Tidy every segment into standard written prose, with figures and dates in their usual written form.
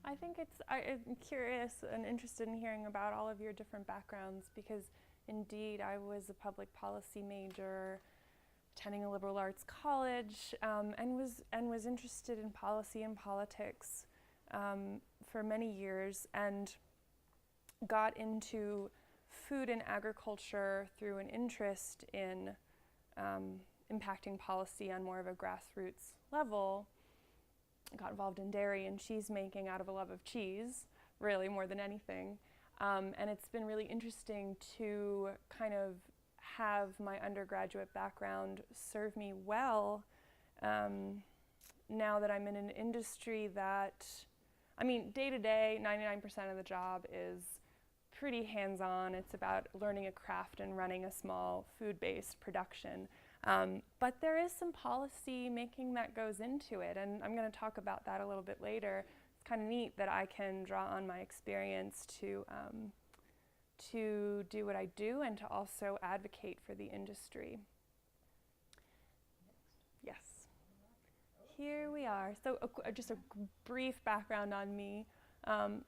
I'm curious and interested in hearing about all of your different backgrounds because indeed I was a public policy major attending a liberal arts college and was interested in policy and politics for many years and got into food and agriculture through an interest in impacting policy on more of a grassroots level. I got involved in dairy and cheese making out of a love of cheese, really more than anything. And it's been really interesting to kind of have my undergraduate background serve me well now that I'm in an industry that, I mean, day to day, 99% of the job is pretty hands-on. It's about learning a craft and running a small food-based production. But there is some policy making that goes into it, and I'm going to talk about that a little bit later. It's kind of neat that I can draw on my experience to do what I do and to also advocate for the industry. Yes. Here we are. So just a brief background on me.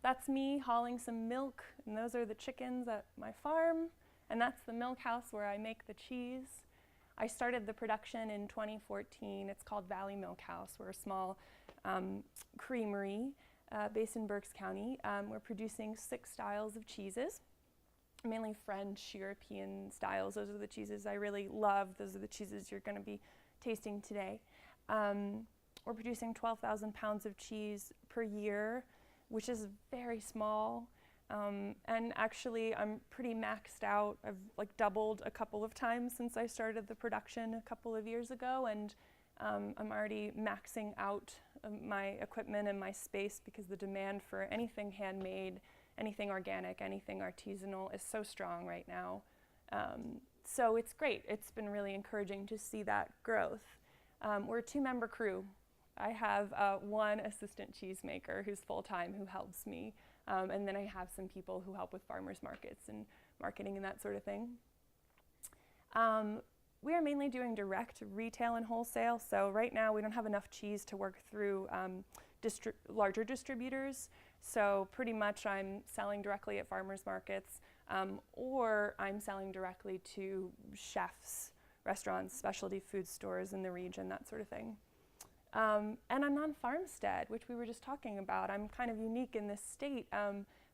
That's me hauling some milk, and those are the chickens at my farm, and that's the milk house where I make the cheese. I started the production in 2014. It's called Valley Milkhouse. We're a small creamery based in Berks County. We're producing 6 styles of cheeses, mainly French, European styles. Those are the cheeses I really love. Those are the cheeses you're going to be tasting today. We're producing 12,000 pounds of cheese per year, which is very small. And actually, I'm pretty maxed out. I've doubled a couple of times since I started the production a couple of years ago, and I'm already maxing out my equipment and my space because the demand for anything handmade, anything organic, anything artisanal is so strong right now. So it's great. It's been really encouraging to see that growth. We're a 2-member crew. I have one assistant cheesemaker who's full-time who helps me. And then I have some people who help with farmers markets and marketing and that sort of thing. We are mainly doing direct retail and wholesale. So right now we don't have enough cheese to work through larger distributors. So pretty much I'm selling directly at farmers markets or I'm selling directly to chefs, restaurants, specialty food stores in the region, that sort of thing. And I'm non-farmstead, which we were just talking about. I'm kind of unique in this state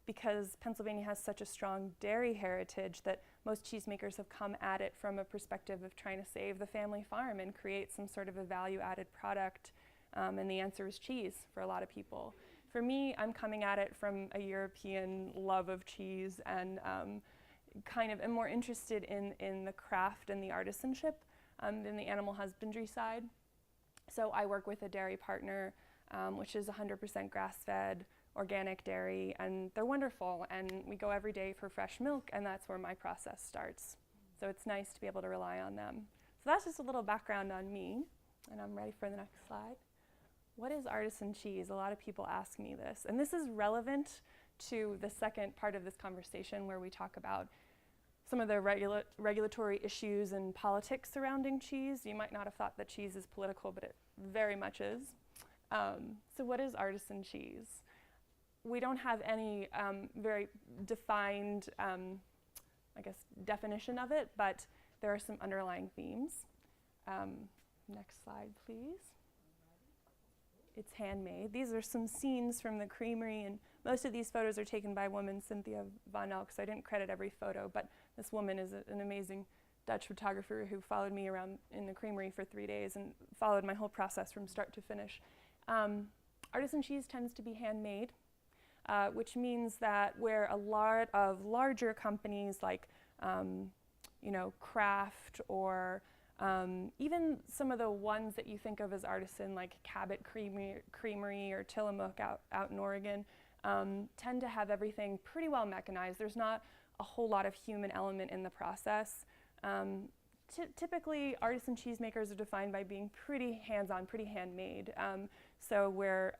because Pennsylvania has such a strong dairy heritage that most cheesemakers have come at it from a perspective of trying to save the family farm and create some sort of a value-added product. And the answer is cheese for a lot of people. For me, I'm coming at it from a European love of cheese and kind of am more interested in the craft and the artisanship than the animal husbandry side. So I work with a dairy partner, which is 100% grass-fed, organic dairy, and they're wonderful. And we go every day for fresh milk, and that's where my process starts. So it's nice to be able to rely on them. So that's just a little background on me, and I'm ready for the next slide. What is artisan cheese? A lot of people ask me this, and this is relevant to the second part of this conversation where we talk about some of the regulatory issues and politics surrounding cheese. You might not have thought that cheese is political, but it very much is. So what is artisan cheese? We don't have any very defined, I guess, definition of it, but there are some underlying themes. Next slide, please. It's handmade. These are some scenes from the creamery, and most of these photos are taken by a woman, Cynthia Van Elk, so I didn't credit every photo, but this woman is an amazing Dutch photographer who followed me around in the creamery for 3 days and followed my whole process from start to finish. Artisan cheese tends to be handmade, which means that where a lot of larger companies like Kraft or even some of the ones that you think of as artisan, like Cabot Creamery or Tillamook out in Oregon, tend to have everything pretty well mechanized. There's not a whole lot of human element in the process. Typically, artisan cheesemakers are defined by being pretty hands-on, pretty handmade. So we're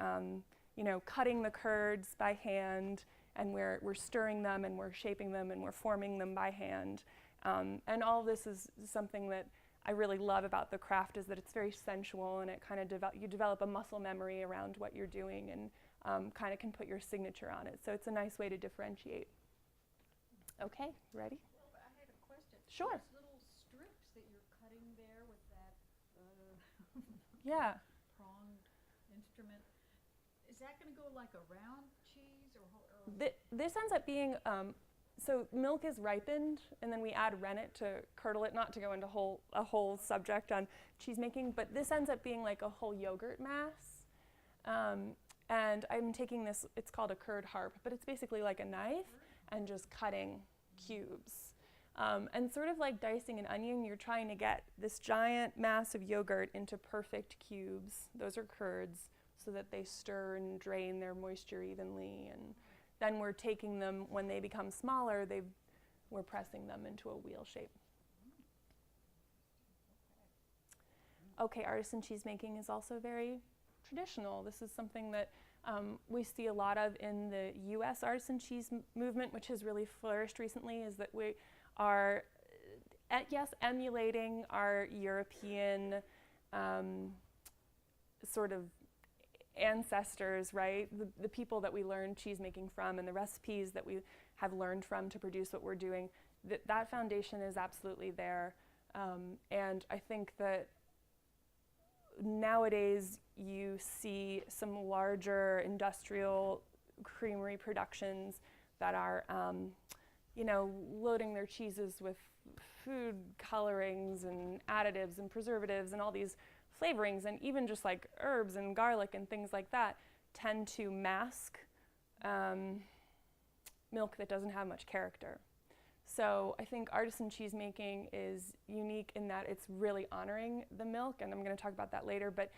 cutting the curds by hand, and we're stirring them, and we're shaping them, and we're forming them by hand. And all of this is something that I really love about the craft, is that it's very sensual, and it kind of you develop a muscle memory around what you're doing, and kind of can put your signature on it. So it's a nice way to differentiate. Okay, ready? Well, I had a question. Sure. Those little strips that you're cutting there with that Yeah. pronged instrument, is that going to go like a round cheese or This ends up being, so milk is ripened, and then we add rennet to curdle it, not to go into a whole subject on cheese making, but this ends up being like a whole yogurt mass. And I'm taking this, it's called a curd harp, but it's basically like a knife and just cutting cubes. And sort of like dicing an onion, you're trying to get this giant mass of yogurt into perfect cubes. Those are curds, so that they stir and drain their moisture evenly. And then we're taking them, when they become smaller, we're pressing them into a wheel shape. Okay, artisan cheese making is also very traditional. This is something that we see a lot of in the US artisan cheese movement, which has really flourished recently, is that we are, emulating our European sort of ancestors, right? The people that we learned cheese making from and the recipes that we have learned from to produce what we're doing, that foundation is absolutely there. And I think that nowadays you see some larger industrial creamery productions that are, loading their cheeses with food colorings and additives and preservatives and all these flavorings, and even just like herbs and garlic and things like that tend to mask milk that doesn't have much character. So I think artisan cheese making is unique in that it's really honoring the milk, and I'm going to talk about that later, but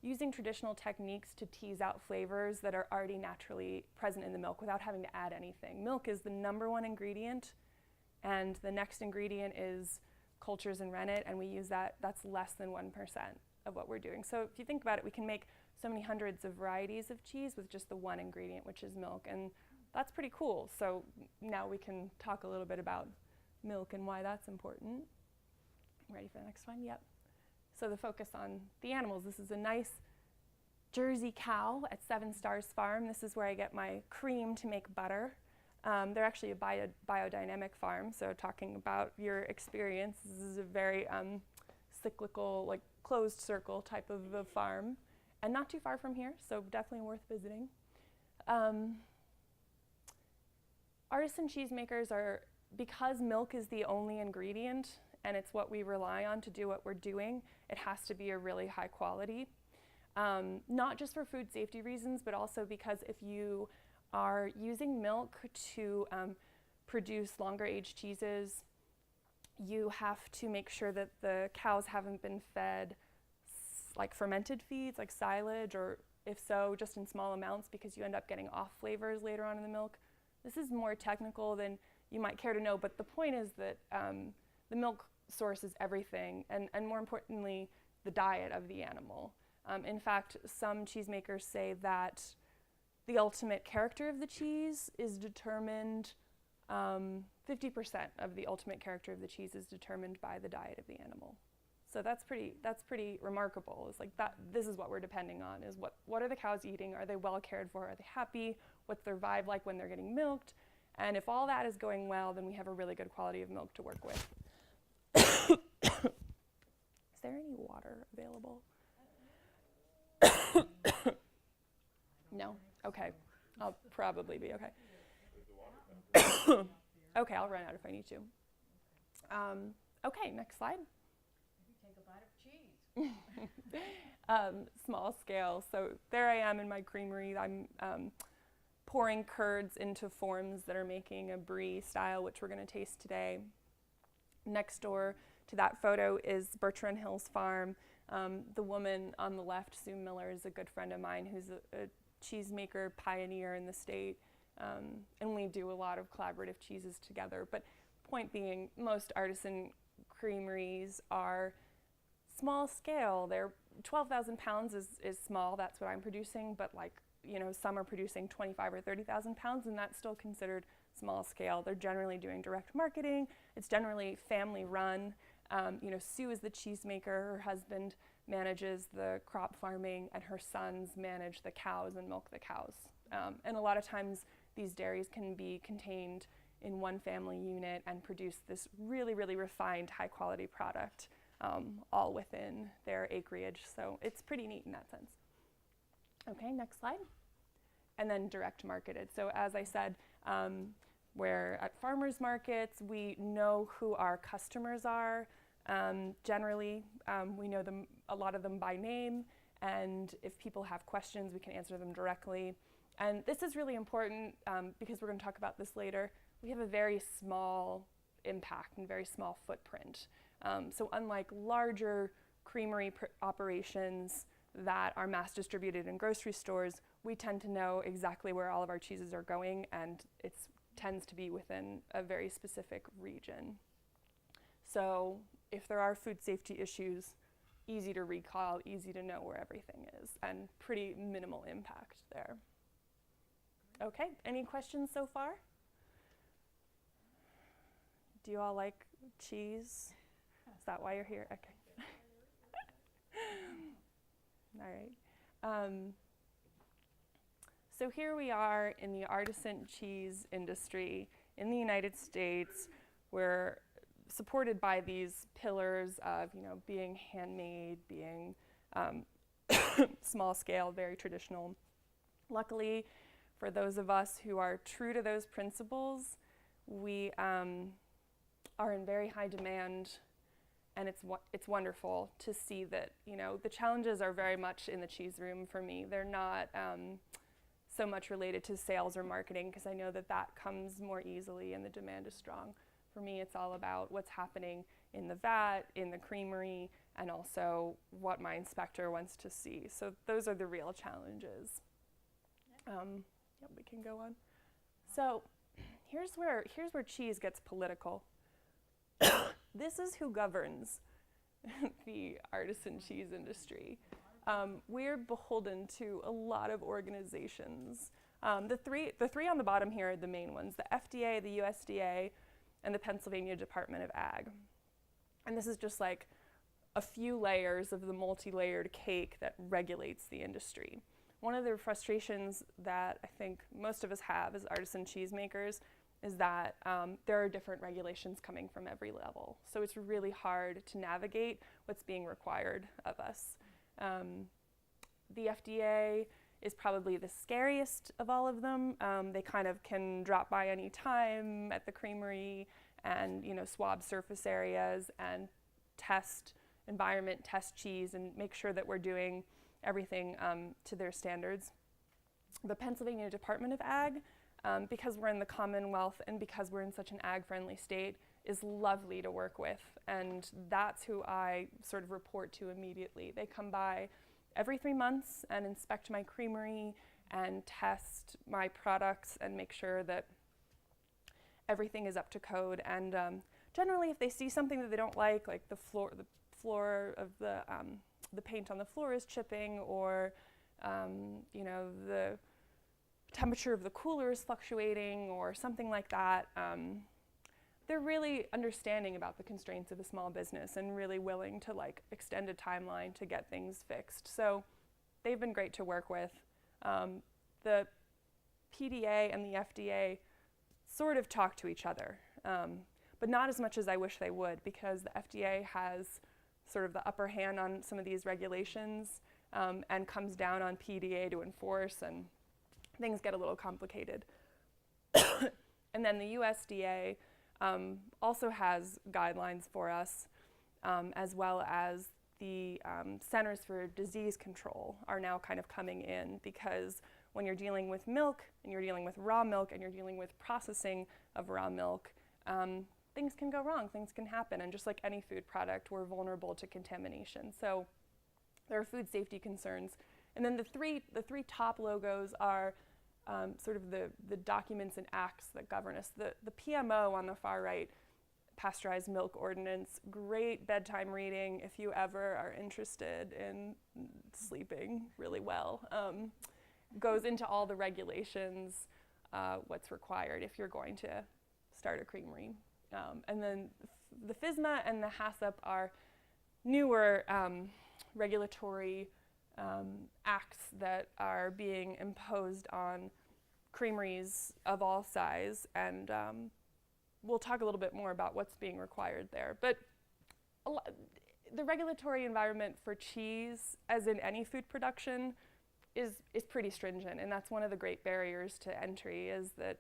using traditional techniques to tease out flavors that are already naturally present in the milk without having to add anything. Milk is the #1 ingredient, and the next ingredient is cultures and rennet, and we use that's less than 1% of what we're doing. So if you think about it, we can make so many hundreds of varieties of cheese with just the one ingredient, which is milk, and that's pretty cool. So now we can talk a little bit about milk and why that's important. Ready for the next one? Yep. So the focus on the animals. This is a nice Jersey cow at 7 Stars Farm. This is where I get my cream to make butter. They're actually a biodynamic farm, so talking about your experience, this is a very cyclical, like closed circle type of a farm, and not too far from here, so definitely worth visiting. Artisan cheesemakers are, because milk is the only ingredient and it's what we rely on to do what we're doing, it has to be a really high quality. Not just for food safety reasons, but also because if you are using milk to produce longer aged cheeses, you have to make sure that the cows haven't been fed like fermented feeds, like silage, or if so, just in small amounts, because you end up getting off flavors later on in the milk. This is more technical than you might care to know, but the point is that the milk source is everything, and more importantly, the diet of the animal. In fact, some cheesemakers say that the ultimate character of the cheese is determined, 50% of the ultimate character of the cheese is determined by the diet of the animal. So that's pretty remarkable. It's like this is what we're depending on, is what are the cows eating? Are they well cared for? Are they happy? What's their vibe like when they're getting milked? And if all that is going well, then we have a really good quality of milk to work with. Is there any water available? No? Okay. I'll probably be okay. Okay, I'll run out if I need to. Okay, next slide. Maybe take a bite of cheese. Small scale. So there I am in my creamery. I'm pouring curds into forms that are making a brie style, which we're going to taste today. Next door to that photo is Bertrand Hill's farm. The woman on the left, Sue Miller, is a good friend of mine who's a cheesemaker pioneer in the state, and we do a lot of collaborative cheeses together. But point being, most artisan creameries are small scale. They're 12,000 pounds is small. That's what I'm producing, but some are producing 25 or 30,000 pounds, and that's still considered small scale. They're generally doing direct marketing. It's generally family run, Sue is the cheesemaker. Her husband manages the crop farming, and her sons manage the cows and milk the cows. And a lot of times these dairies can be contained in one family unit and produce this really, really refined, high-quality product, all within their acreage. So it's pretty neat in that sense. Okay, next slide. And then direct marketed. So as I said, we're at farmers markets. We know who our customers are. Generally, we know them, a lot of them by name, and if people have questions, we can answer them directly. And this is really important because we're going to talk about this later. We have a very small impact and very small footprint. So unlike larger creamery operations that are mass distributed in grocery stores, we tend to know exactly where all of our cheeses are going, and it tends to be within a very specific region. So if there are food safety issues, easy to recall, easy to know where everything is, and pretty minimal impact there. Okay, any questions so far? Do you all like cheese? Is that why you're here? Okay. All right. So here we are in the artisan cheese industry in the United States. We're supported by these pillars of, being handmade, being small scale, very traditional. Luckily, for those of us who are true to those principles, we are in very high demand, and it's wonderful to see that, the challenges are very much in the cheese room for me. They're not so much related to sales or marketing, because I know that comes more easily and the demand is strong. For me, it's all about what's happening in the vat, in the creamery, and also what my inspector wants to see. So those are the real challenges. We can go on. So here's where cheese gets political. This is who governs the artisan cheese industry. We're beholden to a lot of organizations. The three on the bottom here are the main ones: the FDA, the USDA, and the Pennsylvania Department of Ag. And this is just like a few layers of the multi-layered cake that regulates the industry. One of the frustrations that I think most of us have as artisan cheesemakers is that there are different regulations coming from every level. So it's really hard to navigate what's being required of us. The FDA is probably the scariest of all of them. They kind of can drop by any time at the creamery and swab surface areas and test environment, test cheese, and make sure that we're doing everything to their standards. The Pennsylvania Department of Ag, because we're in the Commonwealth and because we're in such an ag-friendly state, is lovely to work with, and that's who I sort of report to immediately. They come by every 3 months and inspect my creamery and test my products and make sure that everything is up to code. And generally, if they see something that they don't like the floor of the paint on the floor is chipping, or the temperature of the cooler is fluctuating, or something like that, they're really understanding about the constraints of a small business and really willing to extend a timeline to get things fixed. So they've been great to work with. The PDA and the FDA sort of talk to each other, but not as much as I wish they would, because the FDA has sort of the upper hand on some of these regulations and comes down on PDA to enforce, and things get a little complicated. And then the USDA also has guidelines for us, as well as the Centers for Disease Control are now kind of coming in, because when you're dealing with milk, and you're dealing with raw milk, and you're dealing with processing of raw milk, things can go wrong, things can happen, and just like any food product, we're vulnerable to contamination. So there are food safety concerns. And then the three top logos are sort of the documents and acts that govern us. The PMO on the far right, Pasteurized Milk Ordinance, great bedtime reading if you ever are interested in sleeping really well. Goes into all the regulations, what's required if you're going to start a creamery. And then the FSMA and the HACCP are newer regulatory acts that are being imposed on creameries of all size, and we'll talk a little bit more about what's being required there. But the regulatory environment for cheese, as in any food production, is pretty stringent, and that's one of the great barriers to entry, is that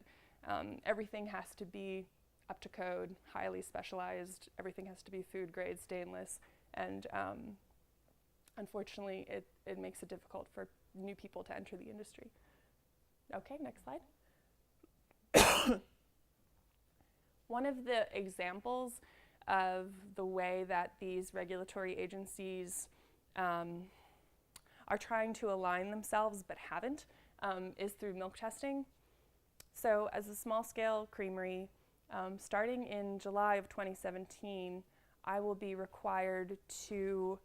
everything has to be up to code, highly specialized, everything has to be food grade, stainless, and unfortunately it makes it difficult for new people to enter the industry. Okay, next slide. One of the examples of the way that these regulatory agencies are trying to align themselves but haven't is through milk testing. So as a small scale creamery, starting in July of 2017, I will be required to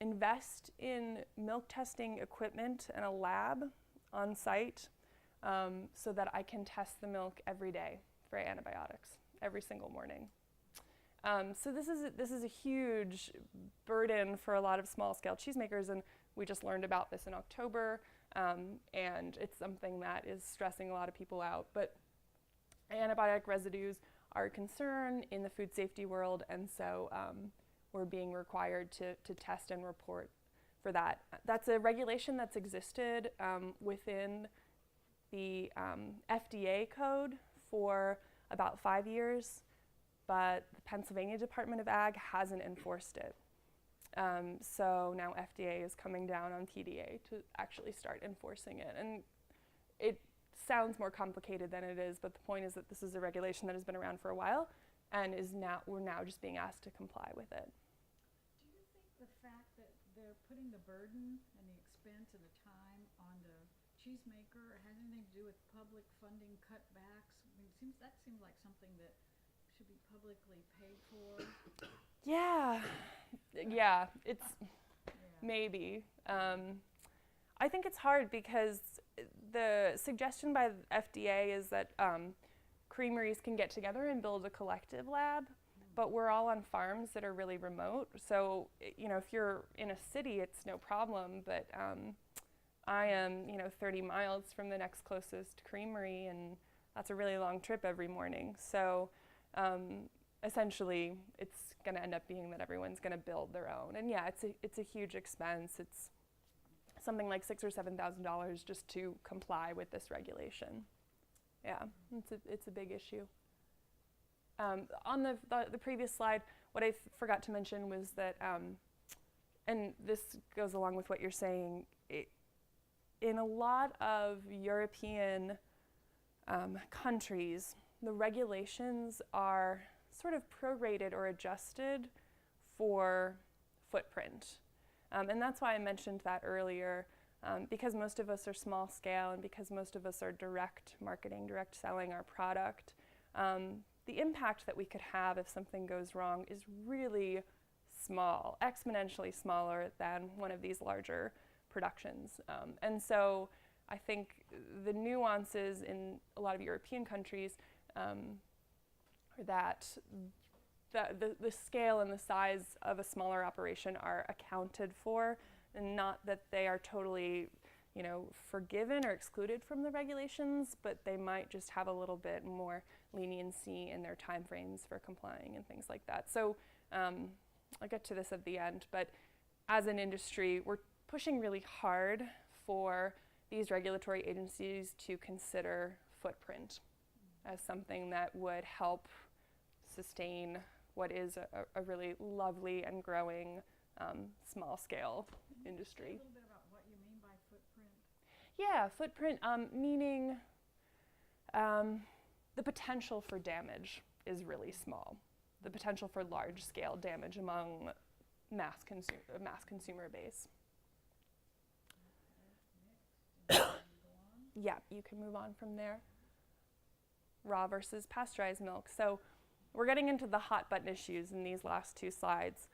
invest in milk testing equipment and a lab on site so that I can test the milk every day for antibiotics, every single morning. So this is a huge burden for a lot of small scale cheesemakers, and we just learned about this in October, and it's something that is stressing a lot of people out. But antibiotic residues are a concern in the food safety world, and so we're being required to test and report for that. That's a regulation that's existed within the FDA code for about 5 years, but the Pennsylvania Department of Ag hasn't enforced it. So now FDA is coming down on PDA to actually start enforcing it. And it sounds more complicated than it is, but the point is that this is a regulation that has been around for a while and we're now just being asked to comply with it. Do you think the fact that they're putting the burden and the expense and the time on the cheesemaker has anything to do with public funding cutbacks? I mean, that seems like something that should be publicly paid for. Yeah, it's maybe. I think it's hard because the suggestion by the FDA is that creameries can get together and build a collective lab, but we're all on farms that are really remote. So, if you're in a city, it's no problem, but I am, 30 miles from the next closest creamery, and that's a really long trip every morning. So essentially, it's going to end up being that everyone's going to build their own. And yeah, it's a huge expense. It's something like $6,000 or $7,000 just to comply with this regulation. Yeah, it's a big issue. On the previous slide, what I forgot to mention was that, and this goes along with what you're saying, in a lot of European countries, the regulations are sort of prorated or adjusted for footprint. And that's why I mentioned that earlier, because most of us are small scale and because most of us are direct marketing, direct selling our product, the impact that we could have if something goes wrong is really small, exponentially smaller than one of these larger productions. And so I think the nuances in a lot of European countries are that the scale and the size of a smaller operation are accounted for, and not that they are totally, forgiven or excluded from the regulations, but they might just have a little bit more leniency in their timeframes for complying and things like that. So I'll get to this at the end, but as an industry, we're pushing really hard for these regulatory agencies to consider footprint as something that would help sustain what is a really lovely and growing small-scale industry. A little bit about what you mean by footprint. Yeah, footprint meaning the potential for damage is really small. The potential for large-scale damage among mass consumer base. Yeah, you can move on from there. Raw versus pasteurized milk. So we're getting into the hot button issues in these last two slides.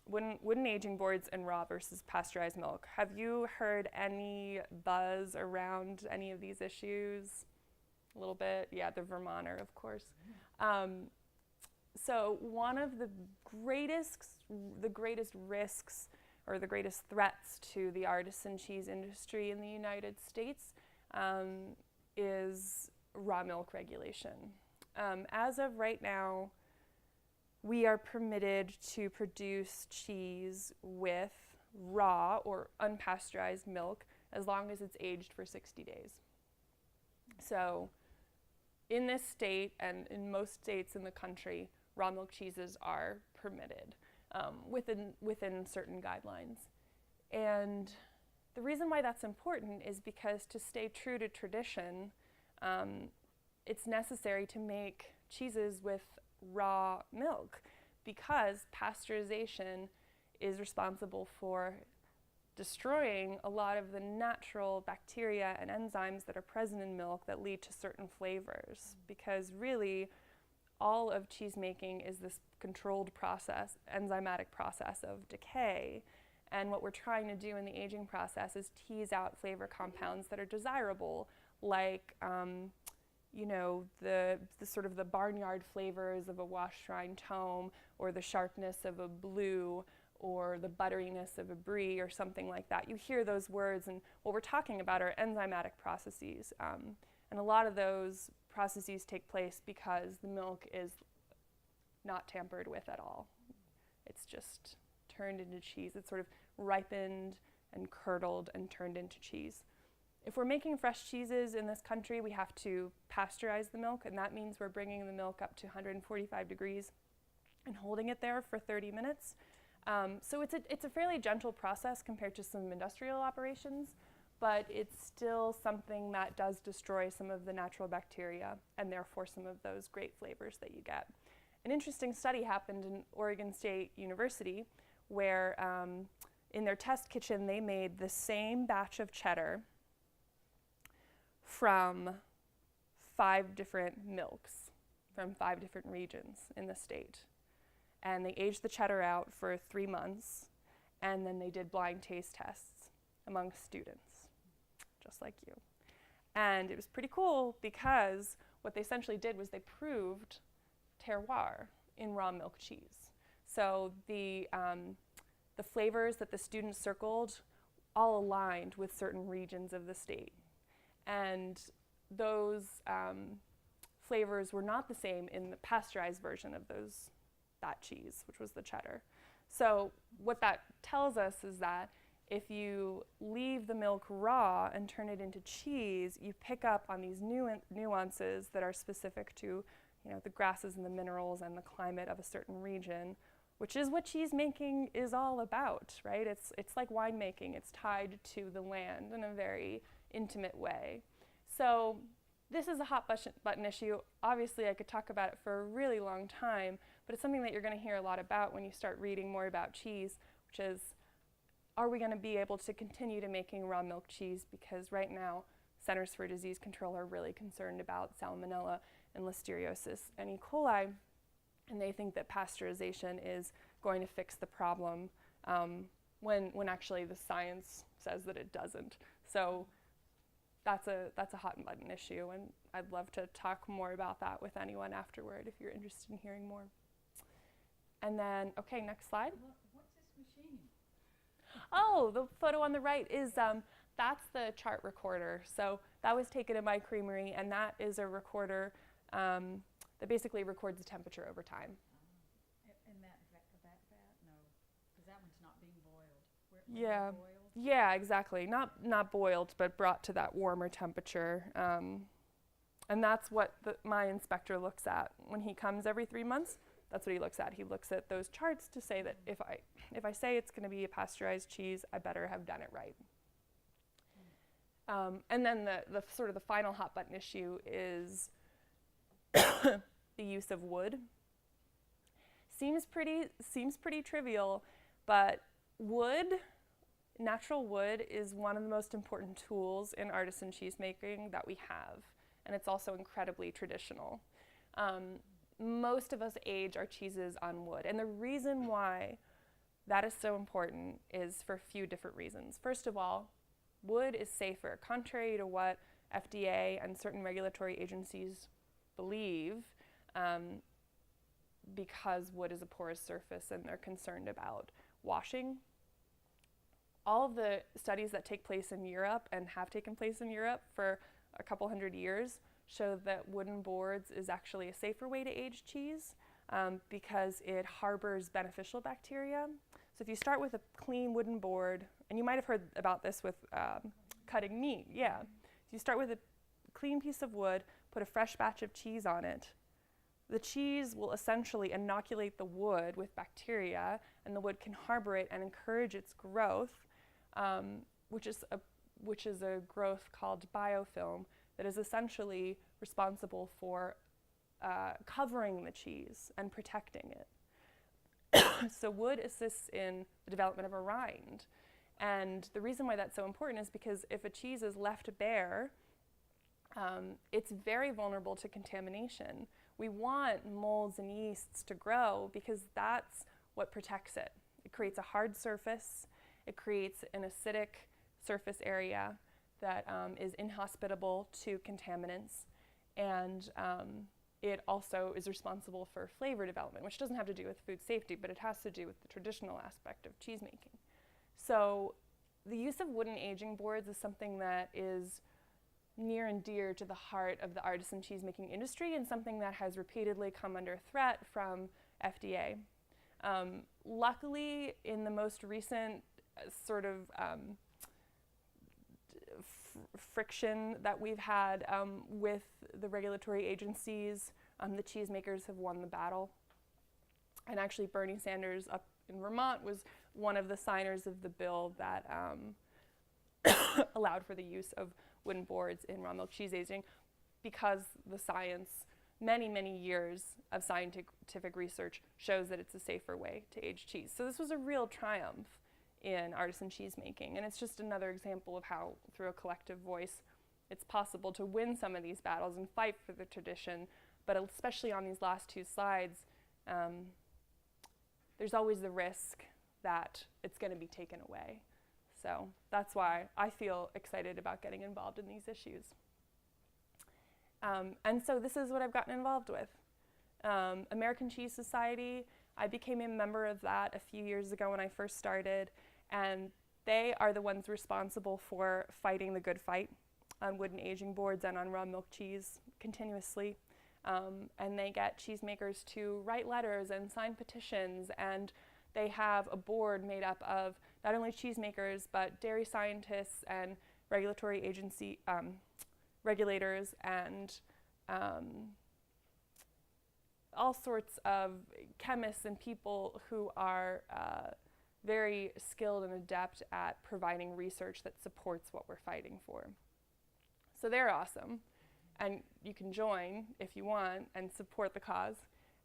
Wooden aging boards and raw versus pasteurized milk. Have you heard any buzz around any of these issues? A little bit, yeah, the Vermonter, of course. So one of the greatest risks or the greatest threats to the artisan cheese industry in the United States is raw milk regulation. As of right now, we are permitted to produce cheese with raw or unpasteurized milk as long as it's aged for 60 days. So in this state and in most states in the country, raw milk cheeses are permitted within certain guidelines. And the reason why that's important is because to stay true to tradition, it's necessary to make cheeses with raw milk because pasteurization is responsible for destroying a lot of the natural bacteria and enzymes that are present in milk that lead to certain flavors. Because really, all of cheese making is this controlled process, enzymatic process of decay. And what we're trying to do in the aging process is tease out flavor compounds that are desirable, like the sort of the barnyard flavors of a washed rind tome, or the sharpness of a blue, or the butteriness of a brie, or something like that. You hear those words, and what we're talking about are enzymatic processes. And a lot of those processes take place because the milk is not tampered with at all. It's just turned into cheese. It's sort of ripened and curdled and turned into cheese. If we're making fresh cheeses in this country, we have to pasteurize the milk, and that means we're bringing the milk up to 145 degrees and holding it there for 30 minutes. So it's a fairly gentle process compared to some industrial operations, but it's still something that does destroy some of the natural bacteria and therefore some of those great flavors that you get. An interesting study happened in Oregon State University where in their test kitchen they made the same batch of cheddar from 5 different milks from 5 different regions in the state. And they aged the cheddar out for 3 months, and then they did blind taste tests among students, just like you. And it was pretty cool because what they essentially did was they proved terroir in raw milk cheese. So the flavors that the students circled all aligned with certain regions of the state. And those flavors were not the same in the pasteurized version of that cheese, which was the cheddar. So what that tells us is that if you leave the milk raw and turn it into cheese, you pick up on these nuances that are specific to the grasses and the minerals and the climate of a certain region, which is what cheese making is all about, right? It's like winemaking. It's tied to the land in a very intimate way. So this is a hot button issue. Obviously, I could talk about it for a really long time, but it's something that you're going to hear a lot about when you start reading more about cheese, which is, are we going to be able to continue to making raw milk cheese? Because right now, Centers for Disease Control are really concerned about salmonella and listeriosis and E. coli, and they think that pasteurization is going to fix the problem when actually the science says that it doesn't. So that's a hot button issue, and I'd love to talk more about that with anyone afterward if you're interested in hearing more. And then, okay, next slide. What's this machine? Oh, the photo on the right is, that's the chart recorder. So that was taken in my creamery, and that is a recorder that basically records the temperature over time. And that vat? No, because that one's not being boiled. Yeah. Boiled? Yeah, exactly. Not boiled, but brought to that warmer temperature. And that's what my inspector looks at when he comes every 3 months. That's what he looks at. He looks at those charts to say that if I say it's going to be a pasteurized cheese, I better have done it right. And then the sort of the final hot button issue is the use of wood. Seems pretty trivial, but natural wood is one of the most important tools in artisan cheese making that we have, and it's also incredibly traditional. Most of us age our cheeses on wood, and the reason why that is so important is for a few different reasons. First of all, wood is safer. Contrary to what FDA and certain regulatory agencies believe, because wood is a porous surface and they're concerned about washing. All of the studies that take place in Europe and have taken place in Europe for a couple hundred years show that wooden boards is actually a safer way to age cheese because it harbors beneficial bacteria. So if you start with a clean wooden board, and you might have heard about this with cutting meat, yeah. If you start with a clean piece of wood, put a fresh batch of cheese on it, the cheese will essentially inoculate the wood with bacteria, and the wood can harbor it and encourage its growth, which is a growth called biofilm that is essentially responsible for covering the cheese and protecting it. So wood assists in the development of a rind. And the reason why that's so important is because if a cheese is left bare, it's very vulnerable to contamination. We want molds and yeasts to grow because that's what protects it. It creates a hard surface. It creates an acidic surface area that is inhospitable to contaminants. And it also is responsible for flavor development, which doesn't have to do with food safety, but it has to do with the traditional aspect of cheese making. So the use of wooden aging boards is something that is near and dear to the heart of the artisan cheesemaking industry and something that has repeatedly come under threat from FDA. Luckily, in the most recent sort of friction that we've had with the regulatory agencies, the cheesemakers have won the battle. And actually Bernie Sanders up in Vermont was one of the signers of the bill that allowed for the use of wooden boards in raw milk cheese aging because the science, many years of scientific research shows that it's a safer way to age cheese. So this was a real triumph in artisan cheesemaking, and it's just another example of how through a collective voice it's possible to win some of these battles and fight for the tradition, but especially on these last two slides, there's always the risk that it's going to be taken away. So that's why I feel excited about getting involved in these issues. And so this is what I've gotten involved with. American Cheese Society, I became a member of that a few years ago when I first started, and they are the ones responsible for fighting the good fight on wooden aging boards and on raw milk cheese continuously. And they get cheesemakers to write letters and sign petitions, and they have a board made up of not only cheesemakers, but dairy scientists and regulatory agency regulators and all sorts of chemists and people who are very skilled and adept at providing research that supports what we're fighting for. So they're awesome, and you can join if you want and support the cause.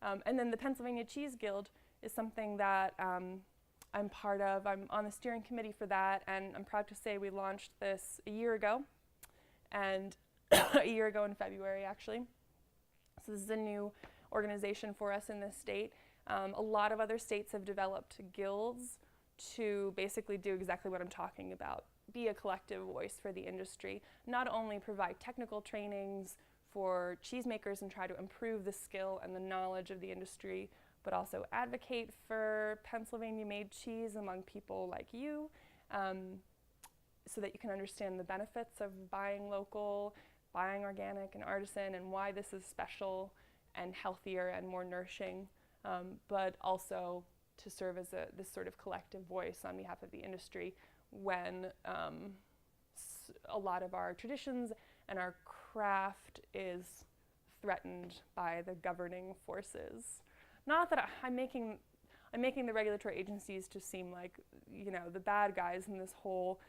And then the Pennsylvania Cheese Guild is something that I'm part of. I'm on the steering committee for that, and I'm proud to say we launched this a year ago, and a year ago in February, actually. So this is a new organization for us in this state. A lot of other states have developed guilds to basically do exactly what I'm talking about, be a collective voice for the industry, not only provide technical trainings for cheesemakers and try to improve the skill and the knowledge of the industry, but also advocate for Pennsylvania-made cheese among people like you, so that you can understand the benefits of buying local, buying organic and artisan, and why this is special and healthier and more nourishing, but also to serve as this sort of collective voice on behalf of the industry when a lot of our traditions and our craft is threatened by the governing forces. Not that I'm making the regulatory agencies to seem like, you know, the bad guys in this whole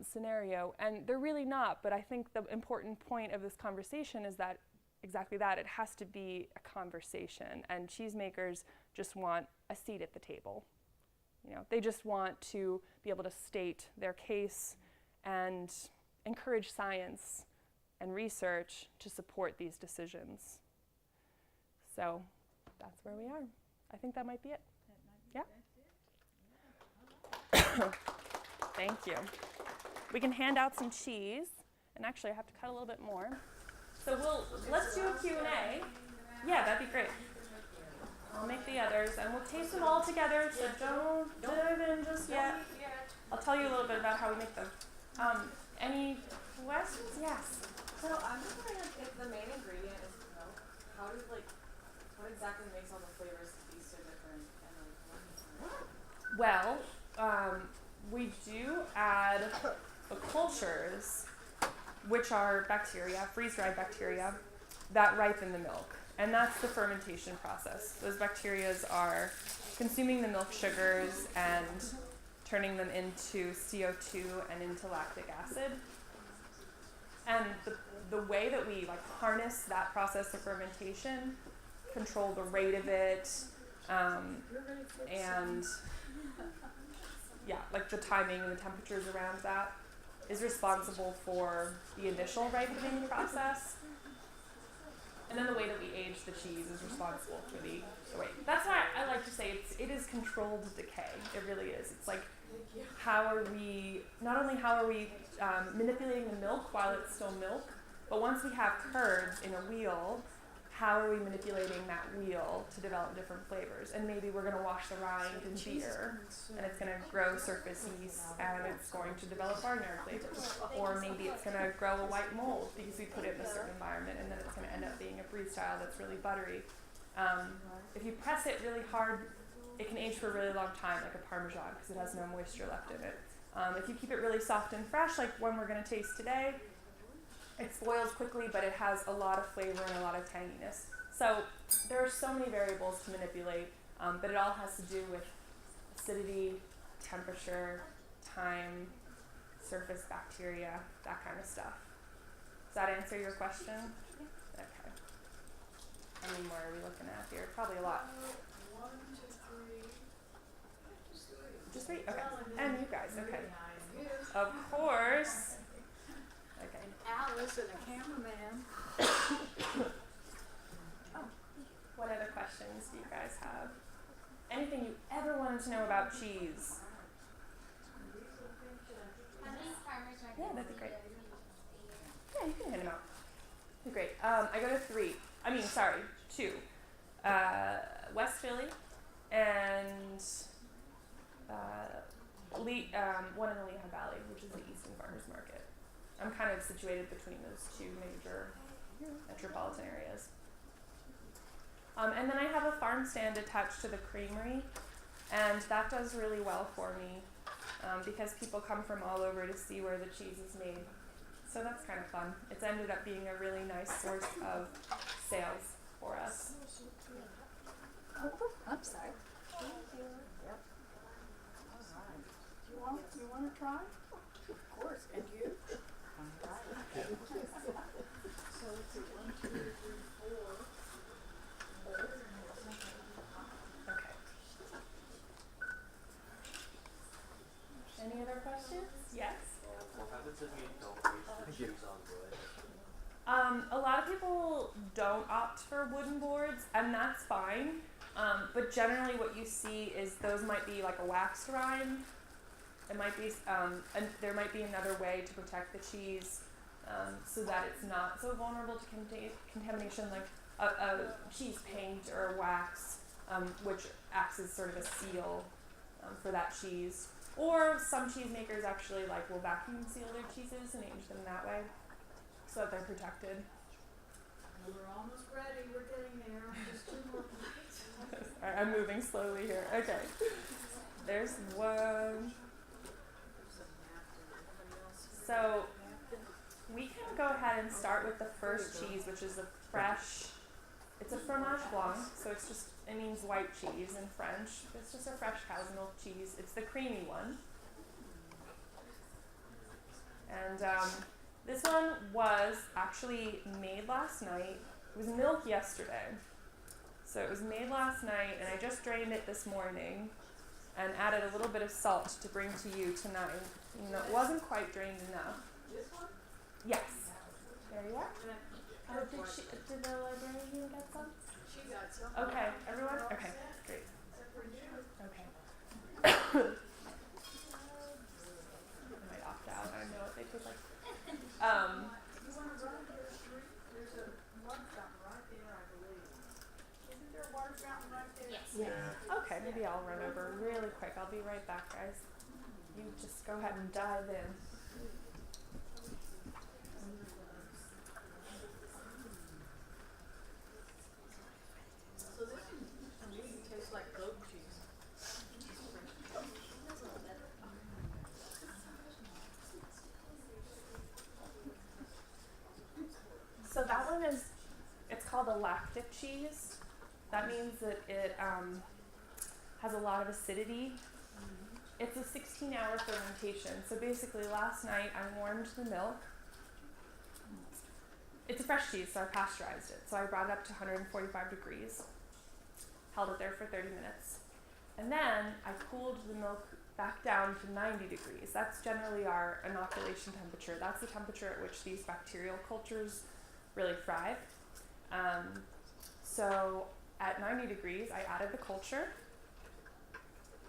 scenario, and they're really not, but I think the important point of this conversation is that exactly that, it has to be a conversation, and cheesemakers just want a seat at the table. You know, they just want to be able to state their case and encourage science and research to support these decisions. So that's where we are. I think that might be it. Yeah? Thank you. We can hand out some cheese, and actually I have to cut a little bit more. So let's do a Q&A. Yeah, that'd be great. I'll make the others, and we'll taste them all together, so don't dive in just yet. I'll tell you a little bit about how we make them. Any questions? Yes. So I'm just wondering if the main ingredient is milk, how does what exactly makes all the flavors taste so different and Well, we do add the cultures, which are bacteria, freeze-dried bacteria, that ripen the milk. And that's the fermentation process. Those bacteria are consuming the milk sugars and turning them into CO2 and into lactic acid. And the way that we harness that process of fermentation, control the rate of it, and the timing and the temperatures around that is responsible for the initial ripening process. And then the way that we age the cheese is responsible for the weight. That's why I like to say it is controlled decay. It really is. It's like not only how are we manipulating the milk while it's still milk, but once we have curds in a wheel, how are we manipulating that wheel to develop different flavors? And maybe we're going to wash the rind in beer, and it's going to grow surface yeast, and it's going to develop barnyard flavors. Or maybe it's going to grow a white mold because we put it in a certain environment, and then it's going to end up being a brie style that's really buttery. If you press it really hard, it can age for a really long time, like a Parmesan, because it has no moisture left in it. If you keep it really soft and fresh, like one we're going to taste today, it spoils quickly, but it has a lot of flavor and a lot of tanginess. So there are so many variables to manipulate, but it all has to do with acidity, temperature, time, surface bacteria, that kind of stuff. Does that answer your question? Okay. How many more are we looking at here? Probably a lot. 1, 2, 3. Just 3? Okay. And you guys, okay. Of course. Okay. Alice and a cameraman. What other questions do you guys have? Anything you ever wanted to know about cheese? Yeah, that'd be great. Yeah, you can hand them out. That'd be great. I go to 2. West Philly and one in the Lehigh Valley, which is the Easton Farmers Market. I'm kind of situated between those two major metropolitan areas. And then I have a farm stand attached to the creamery, and that does really well for me because people come from all over to see where the cheese is made. So that's kind of fun. It's ended up being a really nice source of sales for us. I'm sorry. Yep. All right. You want to try? Of course. And you? All right. So let's see. 1, 2, 3, 4. Okay. Any other questions? Yes? What happens if you don't waste the cheese on wood? A lot of people don't opt for wooden boards, and that's fine. But generally what you see is those might be like a waxed rind. It might be, and there might be another way to protect the cheese so that it's not so vulnerable to contamination, like a cheese paint or a wax, which acts as sort of a seal for that cheese. Or some cheesemakers actually will vacuum seal their cheeses and age them that way so that they're protected. We're almost ready. We're getting there. Just 2 more minutes. Alright, I'm moving slowly here. Okay. There's one. So we can go ahead and start with the first cheese, which is it's a fromage blanc, so it means white cheese in French. It's just a fresh cow's milk cheese. It's the creamy one. And this one was actually made last night. It was milk yesterday. So it was made last night, and I just drained it this morning and added a little bit of salt to bring to you tonight. It wasn't quite drained enough. This one? Yes. There you are. Did the librarian get some? She got some. Okay, everyone? Okay, great. Okay. I might opt out. I know what they taste like. You want to run to the street? There's a water fountain right there, I believe. Isn't there a water fountain right there? Yes. you just go ahead and dive in. So this to me tastes like goat cheese. So that one it's called a lactic cheese. That means that it has a lot of acidity. It's a 16-hour fermentation. So basically last night I warmed the milk. It's a fresh cheese, so I pasteurized it. So I brought it up to 145 degrees, held it there for 30 minutes. And then I cooled the milk back down to 90 degrees. That's generally our inoculation temperature. That's the temperature at which these bacterial cultures really thrive. So at 90 degrees, I added the culture,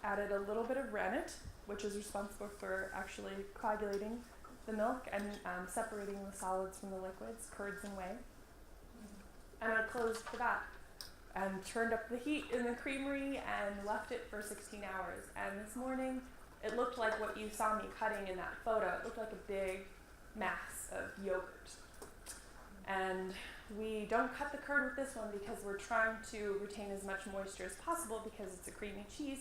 added a little bit of rennet, which is responsible for actually coagulating the milk and separating the solids from the liquids, curds and whey. And I closed for that and turned up the heat in the creamery and left it for 16 hours. And this morning, it looked like what you saw me cutting in that photo. It looked like a big mass of yogurt. And we don't cut the curd with this one because we're trying to retain as much moisture as possible because it's a creamy cheese.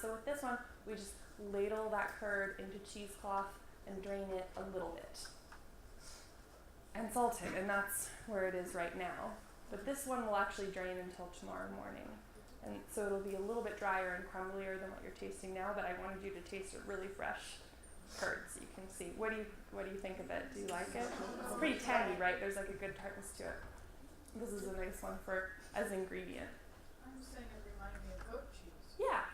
So with this one, we just ladle that curd into cheesecloth and drain it a little bit. And salt it, and that's where it is right now. But this one will actually drain until tomorrow morning. And so it'll be a little bit drier and crumblier than what you're tasting now, but I wanted you to taste a really fresh curd so you can see. What do you think of it? Do you like it? It's pretty tangy, right? There's like a good tartness to it. This is a nice one for as an ingredient. I'm saying it reminded me of goat cheese. Yeah,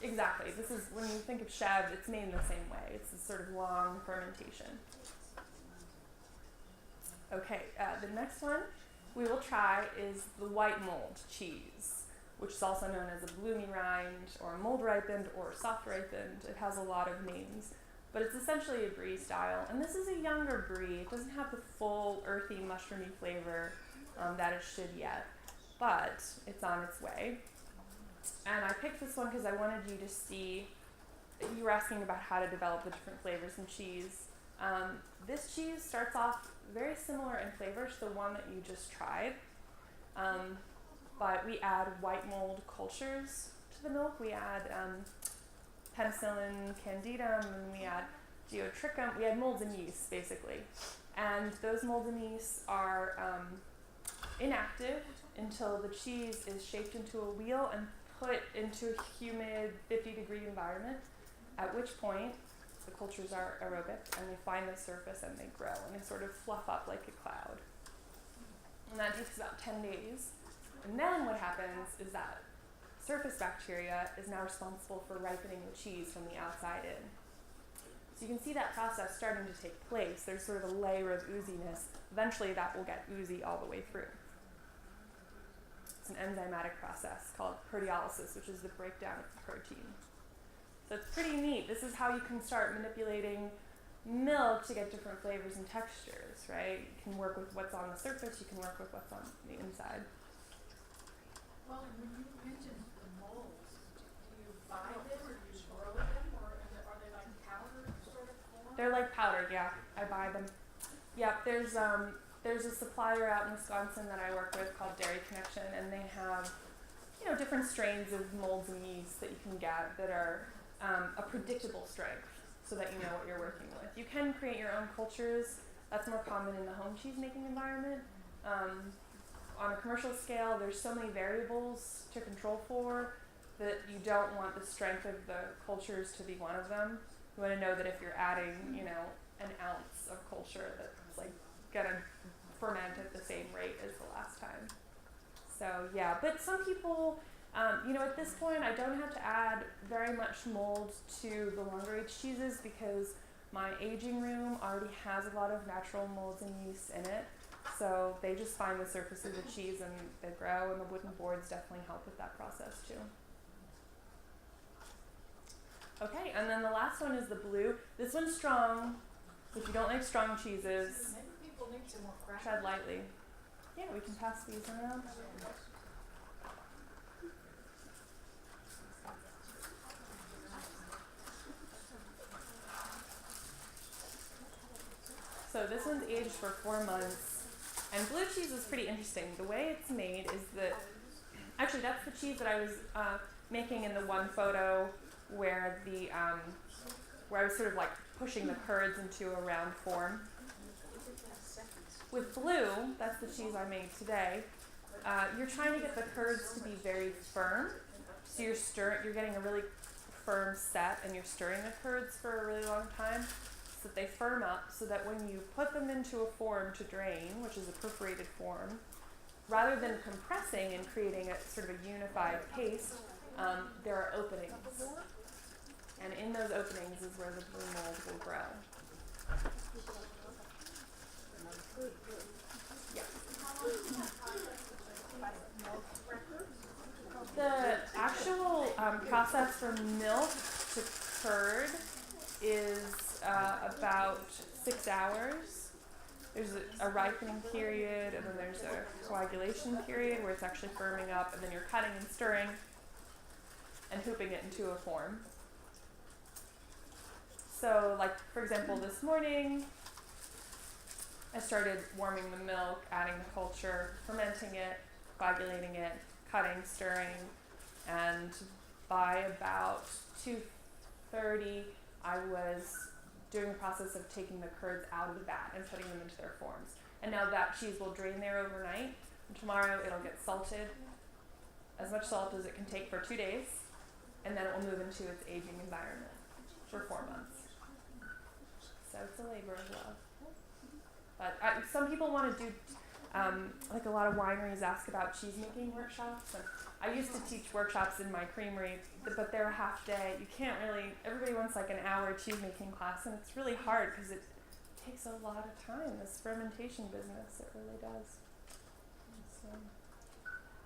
exactly. This is, when you think of chev, it's made in the same way. It's a sort of long fermentation. Okay, the next one we will try is the white mold cheese, which is also known as a bloomy rind or mold ripened or soft ripened. It has a lot of names, but it's essentially a brie style. And this is a younger brie. It doesn't have the full earthy, mushroomy flavor that it should yet, but it's on its way. And I picked this one because I wanted you to see, you were asking about how to develop the different flavors in cheese. This cheese starts off very similar in flavor to the one that you just tried, but we add white mold cultures to the milk. We add penicillin candidum, and we add geotrichum. We add molds and yeast, basically. And those molds and yeast are inactive until the cheese is shaped into a wheel and put into a humid 50-degree environment, at which point the cultures are aerobic and they find the surface and they grow and they sort of fluff up like a cloud. And that takes about 10 days. And then what happens is that surface bacteria is now responsible for ripening the cheese from the outside in. So you can see that process starting to take place. There's sort of a layer of ooziness. Eventually that will get oozy all the way through. It's an enzymatic process called proteolysis, which is the breakdown of the protein. So it's pretty neat. This is how you can start manipulating milk to get different flavors and textures, right? You can work with what's on the surface, you can work with what's on the inside. Well, when you mentioned the molds, do you buy them or do you grow them, or are they like powder sort of form? They're like powder, yeah. I buy them. Yep, there's a supplier out in Wisconsin that I work with called Dairy Connection, and they have, different strains of molds and yeast that you can get that are a predictable strength, so that you know what you're working with. You can create your own cultures. That's more common in the home cheese making environment. On a commercial scale, there's so many variables to control for that you don't want the strength of the cultures to be one of them. You want to know that if you're adding, an ounce of culture that's like gonna ferment at the same rate as the last time. So yeah, but some people, at this point, I don't have to add very much mold to the longer aged cheeses because my aging room already has a lot of natural molds and yeast in it. So they just find the surface of the cheese and they grow, and the wooden boards definitely help with that process too. Okay, and then the last one is the blue. This one's strong. If you don't like strong cheeses, Maybe people need some more crackers. tread lightly. Yeah, we can pass these around. this one's aged for 4 months. And blue cheese is pretty interesting. The way it's made is that, actually that's the cheese that I was making in the one photo where where I was sort of like pushing the curds into a round form. With blue, that's the cheese I made today, you're trying to get the curds to be very firm. So you're getting a really firm set, and you're stirring the curds for a really long time so that they firm up, so that when you put them into a form to drain, which is a perforated form, rather than compressing and creating a sort of a unified paste, there are openings. And in those openings is where the blue mold will grow. Yeah. The actual process from milk to curd is about 6 hours. There's a ripening period, and then there's a coagulation period where it's actually firming up, and then you're cutting and stirring and hooping it into a form. So, like, for example, this morning, I started warming the milk, adding the culture, fermenting it, coagulating it, cutting, stirring, and by about 2:30, I was doing the process of taking the curds out of the vat and putting them into their forms. And now that cheese will drain there overnight, and tomorrow it'll get salted, as much salt as it can take for 2 days, and then it will move into its aging environment for 4 months. So it's a labor of love. But some people want to do, like a lot of wineries ask about cheesemaking workshops. And I used to teach workshops in my creamery, but they're a half day. You can't really, everybody wants like an hour cheesemaking class, and it's really hard because it takes a lot of time, this fermentation business, it really does. So,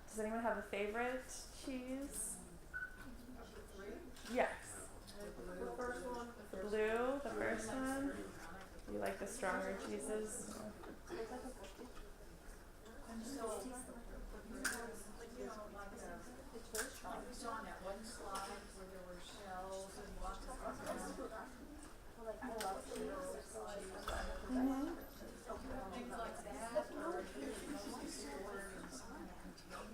does anyone have a favorite cheese? Yes. The first one. The blue, the first one. You like the stronger cheeses? And so, it's very strong. We saw on that one slide where there were shells and lots of things like that, or mostly stored in some kind of container.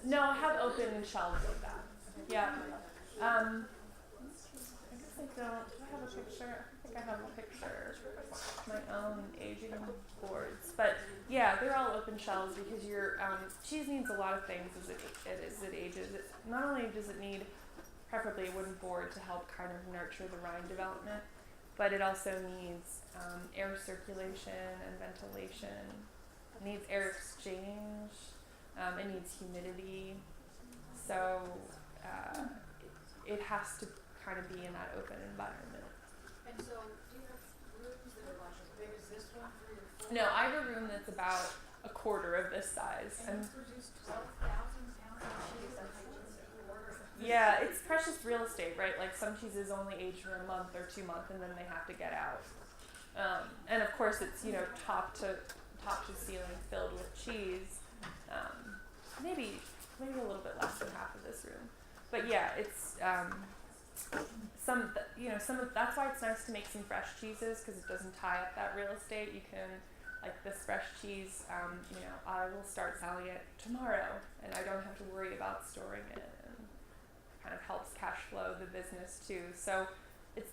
No, I have open shelves of that. Yeah. I guess I don't. Do I have a picture? I think I have a picture of my own aging boards. But yeah, they're all open shelves because your cheese needs a lot of things as it ages. Not only does it need preferably a wooden board to help kind of nurture the rind development, but it also needs air circulation and ventilation. It needs air exchange. It needs humidity. So it has to kind of be in that open environment. And so, do you have rooms that are like as big as this one for your full? No, I have a room that's about a quarter of this size. And you produce 12,000 pounds of cheese in just a quarter. Yeah, it's precious real estate, right? Like some cheeses only age for a month or 2 months, and then they have to get out. And of course, it's top to ceiling filled with cheese. Maybe a little bit less than half of this room, but yeah, it's that's why it's nice to make some fresh cheeses because it doesn't tie up that real estate. You can, like this fresh cheese, I will start selling it tomorrow, and I don't have to worry about storing it, and kind of helps cash flow the business too. So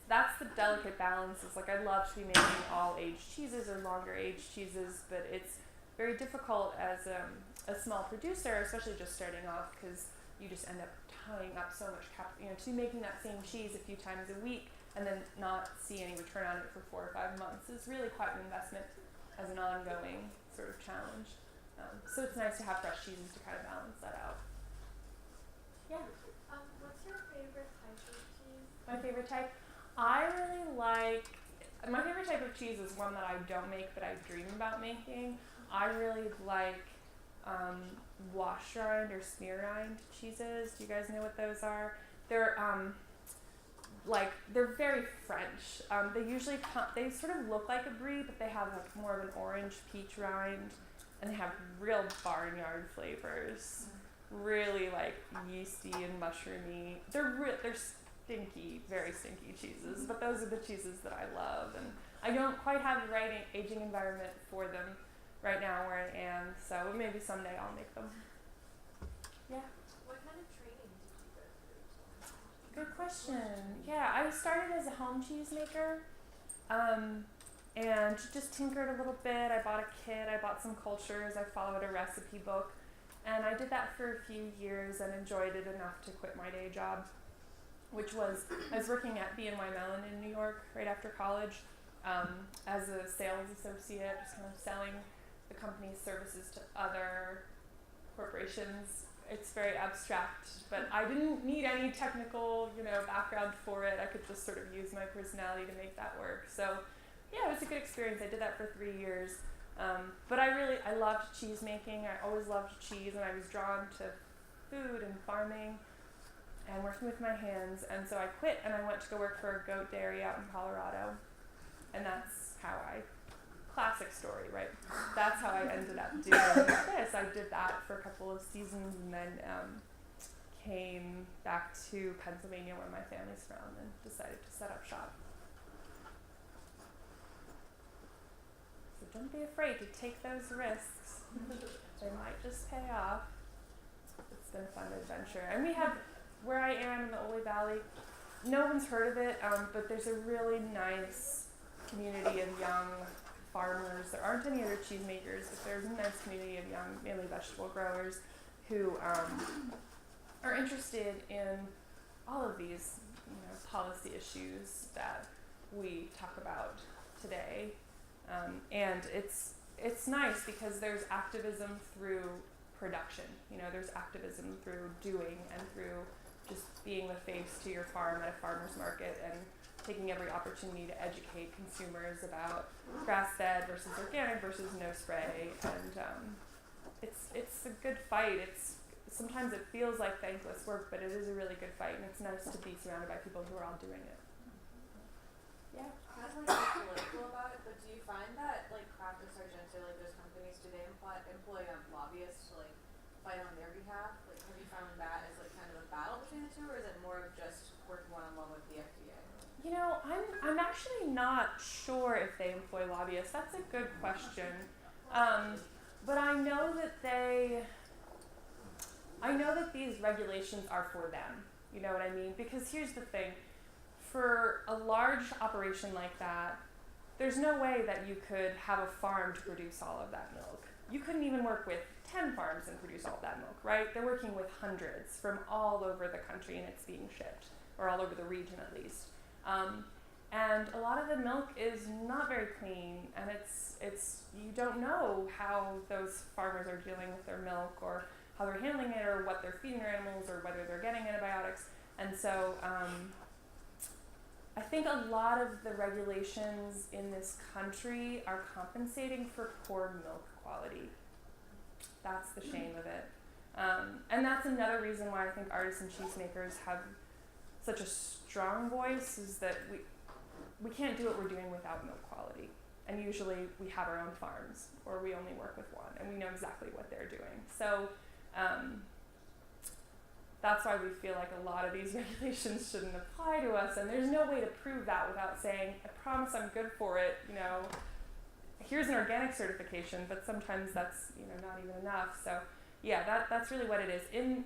that's the delicate balance. It's like I'd love to be making all aged cheeses or longer aged cheeses, but it's very difficult as a small producer, especially just starting off, because you just end up tying up so much capital. To be making that same cheese a few times a week and then not see any return on it for 4 or 5 months is really quite an investment as an ongoing sort of challenge. So it's nice to have fresh cheeses to kind of balance that out. Yeah. What's your favorite type of cheese? My favorite type? My favorite type of cheese is one that I don't make but I dream about making. I really like wash rind or smear rind cheeses. Do you guys know what those are? They're they're very French. They usually they sort of look like a brie, but they have like more of an orange peach rind, and they have real barnyard flavors. Really like yeasty and mushroomy. They're stinky, very stinky cheeses, but those are the cheeses that I love, and I don't quite have the right aging environment for them right now where I am, so maybe someday I'll make them. Yeah. What kind of training did you go through? Good question. Yeah, I started as a home cheesemaker, and just tinkered a little bit. I bought a kit, I bought some cultures, I followed a recipe book, and I did that for a few years and enjoyed it enough to quit my day job, which was, I was working at B&Y Mellon in New York right after college as a sales associate, just kind of selling the company's services to other corporations. It's very abstract, but I didn't need any technical, background for it. I could just sort of use my personality to make that work. So, yeah, it was a good experience. I did that for 3 years. But I loved cheese making. I always loved cheese, and I was drawn to food and farming and working with my hands. And so I quit, and I went to go work for a goat dairy out in Colorado. And that's how classic story, right? That's how I ended up doing this. I did that for a couple of seasons, and then came back to Pennsylvania where my family's from and decided to set up shop. So don't be afraid to take those risks. They might just pay off. It's been a fun adventure. And we have, where I am in the Ole Valley, no one's heard of it, but there's a really nice community of young farmers. There aren't any other cheesemakers, but there's a nice community of young, mainly vegetable growers who are interested in all of these, policy issues that we talk about today. And it's nice because there's activism through production. There's activism through doing and through just being the face to your farm at a farmer's market and taking every opportunity to educate consumers about grass-fed versus organic versus no spray. And it's a good fight. Sometimes it feels like thankless work, but it is a really good fight, and it's nice to be surrounded by people who are all doing it. Yeah. Kind of like political about it, but do you find that Kraft and Sargento, those companies, do they employ lobbyists to fight on their behalf? Have you found that as kind of a battle between the two, or is it more of just working one-on-one with the FDA? I'm actually not sure if they employ lobbyists. That's a good question. But I know that these regulations are for them. You know what I mean? Because here's the thing. For a large operation like that, there's no way that you could have a farm to produce all of that milk. You couldn't even work with 10 farms and produce all of that milk, right? They're working with hundreds from all over the country, and it's being shipped, or all over the region at least. And a lot of the milk is not very clean, and it's you don't know how those farmers are dealing with their milk, or how they're handling it, or what they're feeding their animals, or whether they're getting antibiotics. And so I think a lot of the regulations in this country are compensating for poor milk quality. That's the shame of it. And that's another reason why I think artisan cheesemakers have such a strong voice, is that we can't do what we're doing without milk quality. And usually we have our own farms, or we only work with one, and we know exactly what they're doing. So that's why we feel like a lot of these regulations shouldn't apply to us, and there's no way to prove that without saying, I promise I'm good for it, here's an organic certification, but sometimes that's, not even enough. So yeah, that's really what it is. In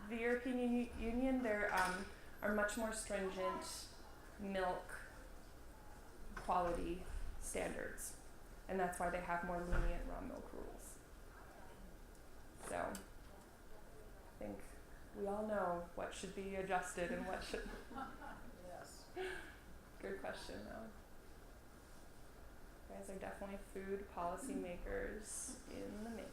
the European Union, there are much more stringent milk quality standards, and that's why they have more lenient raw milk rules. So I think we all know what should be adjusted and what should. Yes. Good question, though. You guys are definitely food policy makers in the making.